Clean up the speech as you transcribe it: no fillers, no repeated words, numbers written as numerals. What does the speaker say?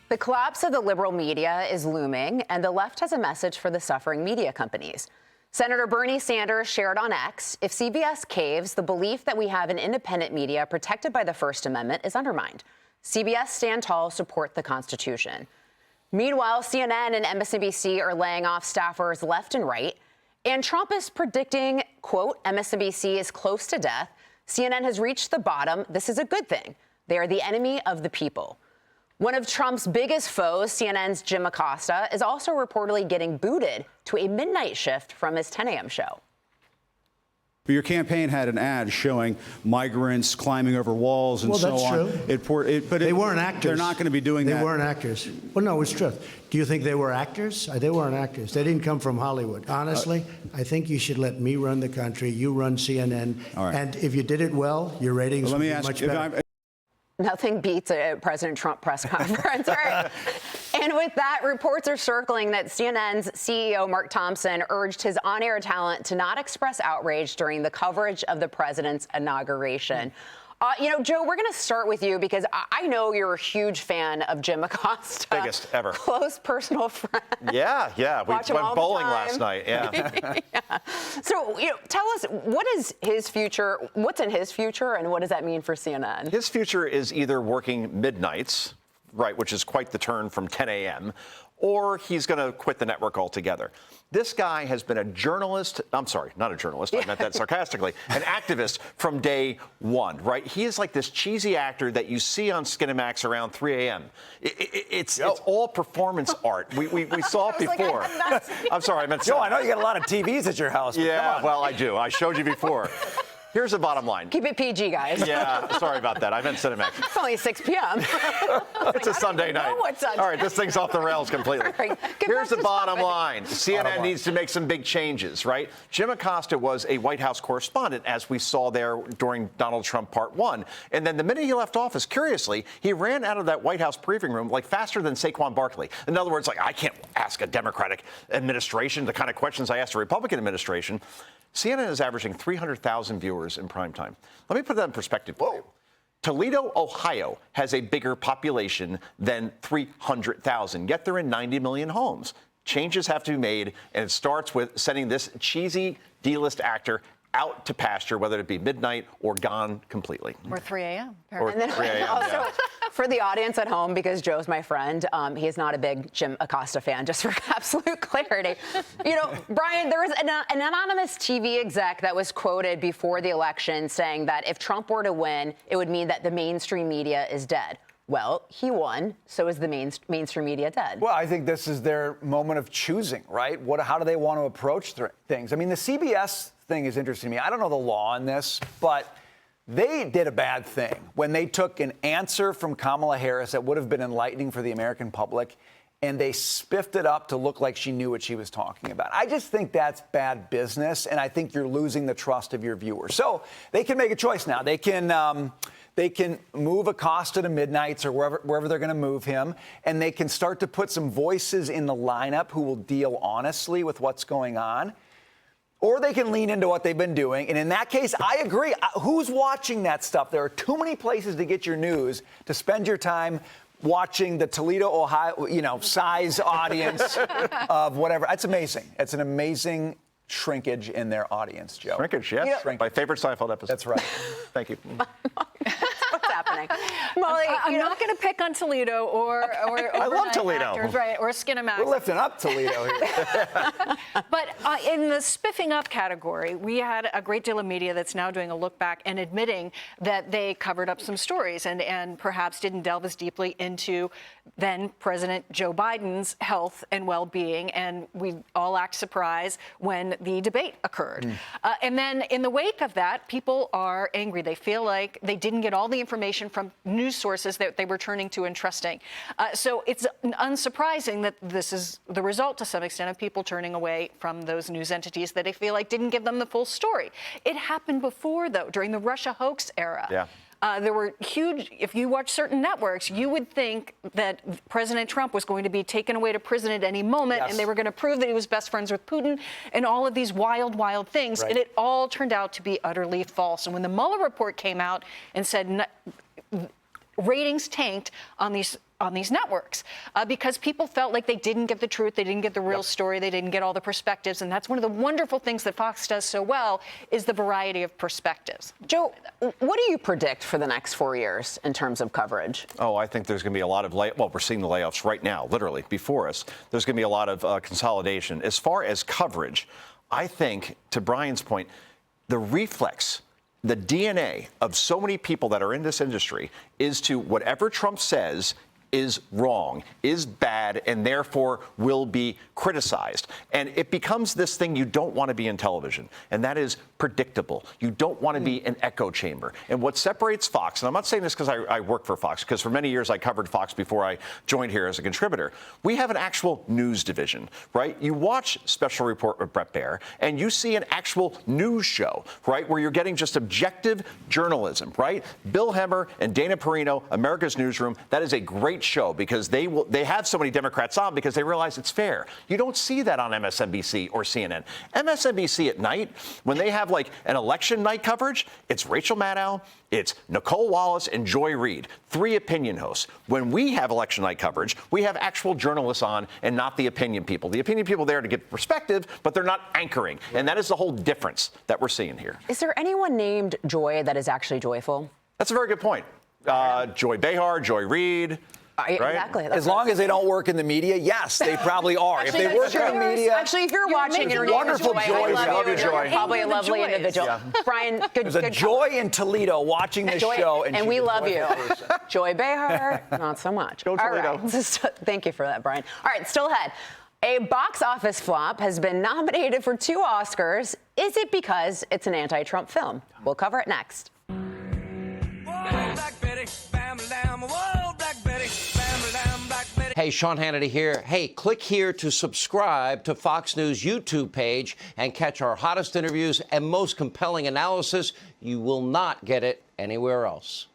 The collapse of the liberal media is looming, and the left has a message for the suffering media companies. Senator Bernie Sanders shared on X, if CBS caves, the belief that we have an independent media protected by the First Amendment is undermined. CBS stand tall, support the Constitution. Meanwhile, CNN and MSNBC are laying off staffers left and right, and Trump is predicting, quote, MSNBC is close to death. CNN has reached the bottom. This is a good thing. They are the enemy of the people. One of Trump's biggest foes, CNN's Jim Acosta, is also reportedly getting booted to a midnight shift from his 10 a.m. show. But your campaign had an ad showing migrants climbing over walls and so on. Well, that's true. But they weren't actors. They're not going to be doing that. They weren't actors. Well, no, it's true. Do you think they were actors? They weren't actors. They didn't come from Hollywood. Honestly, I think you should let me run the country. You run CNN. All right. And if you did it well, your ratings would be much better. Nothing beats a President Trump press conference, right? And with that, reports are circling that CNN's CEO, Mark Thompson, urged his on-air talent to not express outrage during the coverage of the president's inauguration. Joe, we're going to start with you because I know you're a huge fan of Jim Acosta. Biggest ever. Close personal friend. Yeah. We went bowling last night. Yeah. Yeah. So, tell us, what is his future? What's in his future, and what does that mean for CNN? His future is either working midnights, right, which is quite the turn from 10 a.m., or he's going to quit the network altogether. This guy has been a journalist. I'm sorry, not a journalist. I meant that sarcastically. An activist from day one, right? He is like this cheesy actor that you see on Skinamax around 3 a.m. It's all performance art. We saw it before. I'm sorry, I meant Joe, I know you got a lot of TVs at your house. Yeah, well, I do. I showed you before. Here's the bottom line. Keep it PG, guys. Yeah, sorry about that. I meant Cinemax. It's only 6 p.m. It's a Sunday night. All right, this thing's off the rails completely. Right, here's the bottom line. CNN needs to make some big changes, right? Jim Acosta was a White House correspondent, as we saw there during Donald Trump Part 1. And then the minute he left office, curiously, he ran out of that White House briefing room like faster than Saquon Barkley. In other words, like, I can't ask a Democratic administration the kind of questions I asked a Republican administration. CNN is averaging 300,000 viewers in prime time. Let me put that in perspective for you. Toledo, Ohio has a bigger population than 300,000, yet they're in 90 million homes. Changes have to be made, and it starts with sending this cheesy D-list actor out to pasture, whether it be midnight or gone completely. Or 3 a.m. And then 3 a.m., also, for the audience at home, because Joe's my friend, he is not a big Jim Acosta fan, just for absolute clarity. Brian, there was an anonymous TV exec that was quoted before the election saying that if Trump were to win, it would mean that the mainstream media is dead. Well, he won, so is the mainstream media dead. Well, I think this is their moment of choosing, right? How do they want to approach things? I mean, the CBS thing is interesting to me. I don't know the law on this, but they did a bad thing when they took an answer from Kamala Harris that would have been enlightening for the American public, and they spiffed it up to look like she knew what she was talking about. I just think that's bad business, and I think you're losing the trust of your viewers. So they can make a choice now. They can move Acosta to midnights or wherever they're going to move him, and they can start to put some voices in the lineup who will deal honestly with what's going on. Or they can lean into what they've been doing. And in that case, I agree. Who's watching that stuff? There are too many places to get your news to spend your time watching the Toledo, Ohio, size audience of whatever. That's amazing. It's an amazing shrinkage in their audience, Joe. Shrinkage, yes. My favorite Seinfeld episode. That's right. Thank you. What's happening? Molly, I'm not going to pick on Toledo or I love Toledo. Actors, right, or Skinamax. We're lifting up Toledo here. But in the spiffing up category, we had a great deal of media that's now doing a look back and admitting that they covered up some stories and perhaps didn't delve as deeply into then President Joe Biden's health and well-being. And we all act surprised when the debate occurred. And then in the wake of that, people are angry. They feel like they didn't get all the information from news sources that they were turning to and trusting. So it's unsurprising that this is the result to some extent of people turning away from those news entities that they feel like didn't give them the full story. It happened before, though, during the Russia hoax era. Yeah. There were huge, if you watch certain networks, you would think that President Trump was going to be taken away to prison at any moment, and they were going to prove that he was best friends with Putin and all of these wild, wild things. Right. And it all turned out to be utterly false. And when the Mueller report came out and said ratings tanked on these on these networks because people felt like they didn't get the truth, they didn't get the real story, they didn't get all the perspectives, and that's one of the wonderful things that Fox does so well is the variety of perspectives. Joe, what do you predict for the next 4 years in terms of coverage? Oh, I think there's going to be a lot of well, we're seeing the layoffs right now, literally before us. There's going to be a lot of consolidation. As far as coverage, I think, to Brian's point, the reflex, the DNA of so many people that are in this industry is to whatever Trump says is wrong, is bad, and therefore will be criticized. And it becomes this thing you don't want to be in television, and that is predictable. You don't want to be an echo chamber. And what separates Fox, and I'm not saying this because I work for Fox, because for many years I covered Fox before I joined here as a contributor. We have an actual news division, right? You watch Special Report with Bret Baier, and you see an actual news show, right, where you're getting just objective journalism, right? Bill Hemmer and Dana Perino, America's Newsroom, that is a great show because they have so many Democrats on because they realize it's fair. You don't see that on MSNBC or CNN. MSNBC at night, when they have like an election night coverage, it's Rachel Maddow, it's Nicole Wallace and Joy Reid, 3 opinion hosts. When we have election night coverage, we have actual journalists on and not the opinion people. The opinion people there to get perspective, but they're not anchoring. And that is the whole difference that we're seeing here. Is there anyone named Joy that is actually joyful? That's a very good point. Joy Behar, Joy Reid. Right? Exactly. As long as they don't work in the media, yes, they probably are. Actually, if they work in the media, actually, if you're watching, your wonderful Joy. Joy. I love you, Joy. You're probably a lovely individual. Yeah. Brian, good. There's a Joy in Toledo watching this show, and we love you. Joy Behar, not so much. Go Toledo. All right. Thank you for that, Brian. All right, still ahead. A box office flop has been nominated for 2 Oscars. Is it because it's an anti-Trump film? We'll cover it next. Hey, Sean Hannity here. Hey, click here to subscribe to Fox News YouTube page and catch our hottest interviews and most compelling analysis. You will not get it anywhere else.